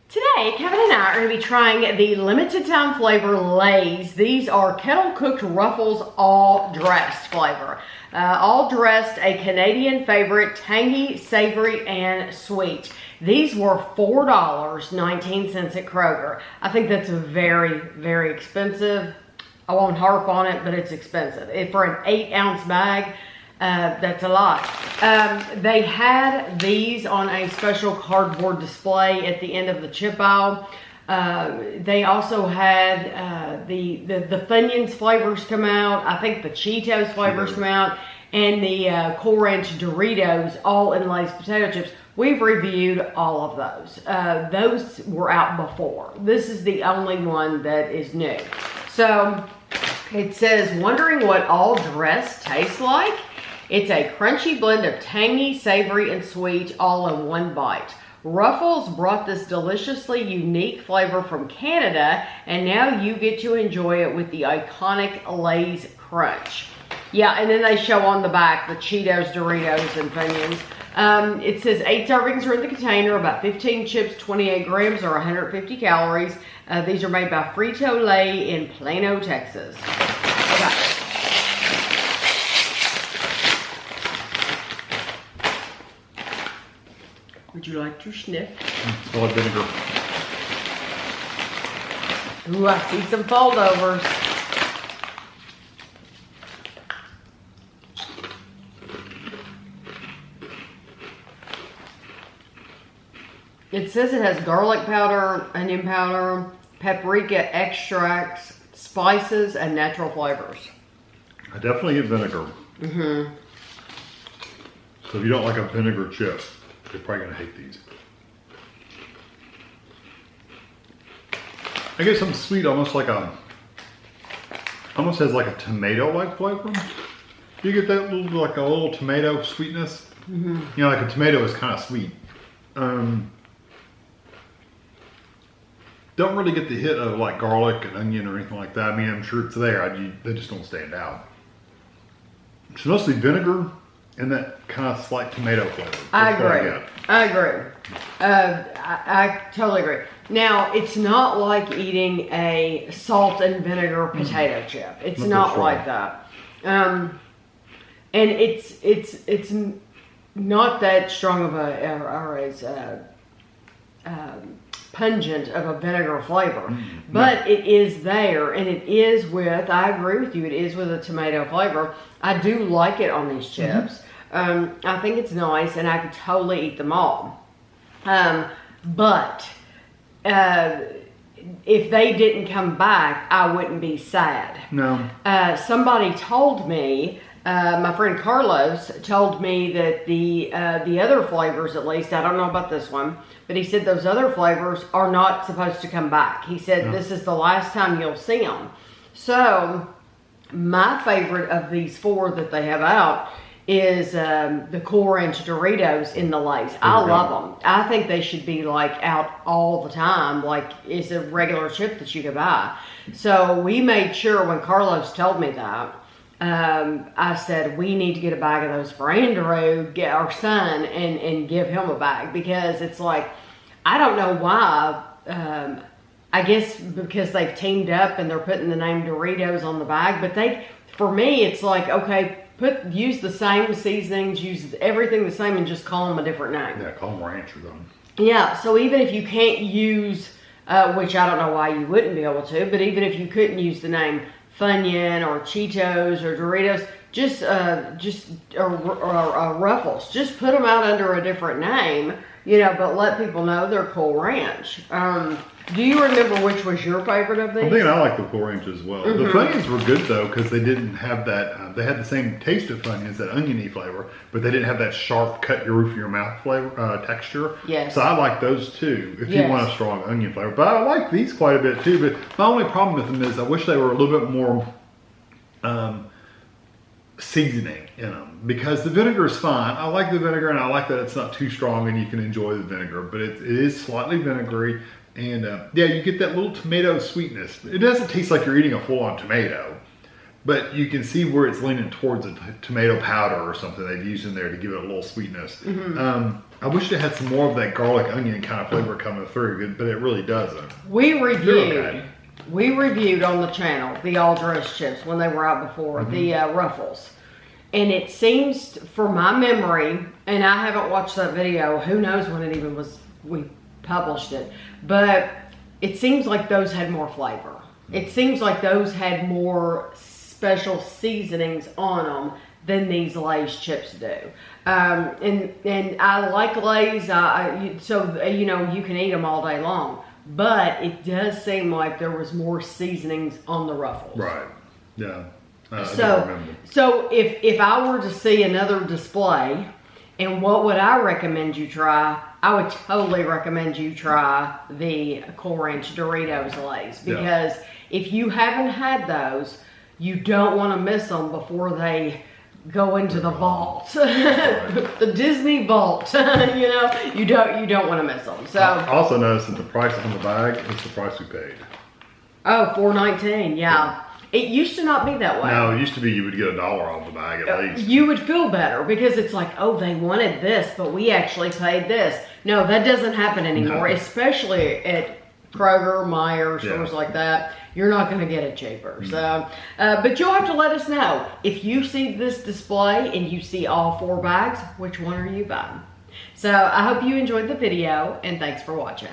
Today, Kevin and I are going to be trying the limited time flavor Lay's. These are kettle cooked Ruffles all dressed flavor. All dressed, a Canadian favorite, tangy, savory, and sweet. These were $4.19 at Kroger. I think that's very, very expensive. I won't harp on it, but it's expensive. For an 8-ounce bag, that's a lot. They had these on a special cardboard display at the end of the chip aisle. They also had the Funyuns flavors come out. I think the Cheetos flavors come out. And the Cool Ranch Doritos, all in Lay's potato chips. We've reviewed all of those. Those were out before. This is the only one that is new. So it says, wondering what all dressed tastes like? It's a crunchy blend of tangy, savory, and sweet all in one bite. Ruffles brought this deliciously unique flavor from Canada, and now you get to enjoy it with the iconic Lay's Crunch. Yeah, and then they show on the back the Cheetos, Doritos, and Funyuns. It says 8 servings are in the container, about 15 chips, 28 grams, or 150 calories. These are made by Frito-Lay in Plano, Texas. Okay. Would you like to sniff? Smell like vinegar. Ooh, I see some foldovers. It says it has garlic powder, onion powder, paprika extracts, spices, and natural flavors. I definitely get vinegar. Mm-hmm. So if you don't like a vinegar chip, you're probably gonna hate these. I get some sweet, almost has like a tomato-like flavor. You get that little, like a little tomato sweetness. Mm-hmm. You know, like a tomato is kind of sweet. Don't really get the hit of like garlic and onion or anything like that. I mean, I'm sure it's there. They just don't stand out. It's mostly vinegar and that kind of slight tomato flavor. I agree. I totally agree. Now, it's not like eating a salt and vinegar potato chip. It's not like that. And it's not that strong of pungent of a vinegar flavor, but it is there, and it is with, I agree with you, it is with a tomato flavor. I do like it on these chips. I think it's nice, and I could totally eat them all. But if they didn't come back, I wouldn't be sad. No. Somebody told me, my friend Carlos told me that the other flavors, at least, I don't know about this one, but he said those other flavors are not supposed to come back. He said this is the last time you'll see them. So my favorite of these 4 that they have out is the Cool Ranch Doritos in the Lay's. I love them. I think they should be like out all the time, like it's a regular chip that you could buy. So we made sure when Carlos told me that, I said, we need to get a bag of those for Andrew, get our son, and give him a bag, because it's like, I don't know why, I guess because they've teamed up and they're putting the name Doritos on the bag, but for me, it's like, okay, use the same seasonings, use everything the same, and just call them a different name. Yeah, call them ranch or something. Yeah, so even if you can't use, which I don't know why you wouldn't be able to, but even if you couldn't use the name Funyun or Cheetos or Doritos, or Ruffles, just put them out under a different name, but let people know they're Cool Ranch. Do you remember which was your favorite of these? I'm thinking I like the Cool Ranch as well. The Funyuns were good though, because they didn't have that, they had the same taste of Funyuns, that oniony flavor, but they didn't have that sharp cut your roof of your mouth flavor, texture. Yes. So I like those too, if you want a strong onion flavor. But I like these quite a bit too, but my only problem with them is I wish they were a little bit more seasoning in them, because the vinegar is fine. I like the vinegar, and I like that it's not too strong and you can enjoy the vinegar, but it is slightly vinegary. And yeah, you get that little tomato sweetness. It doesn't taste like you're eating a full-on tomato, But you can see where it's leaning towards a tomato powder or something they've used in there to give it a little sweetness. I wish it had some more of that garlic onion kind of flavor coming through, but it really doesn't. We reviewed on the channel the all dressed chips when they were out before, the Ruffles. And it seems, for my memory, and I haven't watched that video, who knows when it even was, we published it, but it seems like those had more flavor. It seems like those had more special seasonings on them than these Lay's chips do. And I like Lay's, so you know, you can eat them all day long. But it does seem like there was more seasonings on the Ruffles. Right. Yeah. So if I were to see another display, and what would I recommend you try? I would totally recommend you try the Cool Ranch Doritos Lay's, because if you haven't had those, you don't want to miss them before they go into the vault, the Disney vault. You know, you don't want to miss them. So I also noticed that the price on the bag is the price we paid. Oh, $4.19. Yeah. It used to not be that way. No, it used to be you would get $1 off the bag at least. You would feel better because it's like, oh, they wanted this, but we actually paid this. No, that doesn't happen anymore, especially at Kroger, Meijer, stores like that. You're not going to get it cheaper. So, but you'll have to let us know. If you see this display and you see all 4 bags, which one are you buying? So I hope you enjoyed the video, and thanks for watching.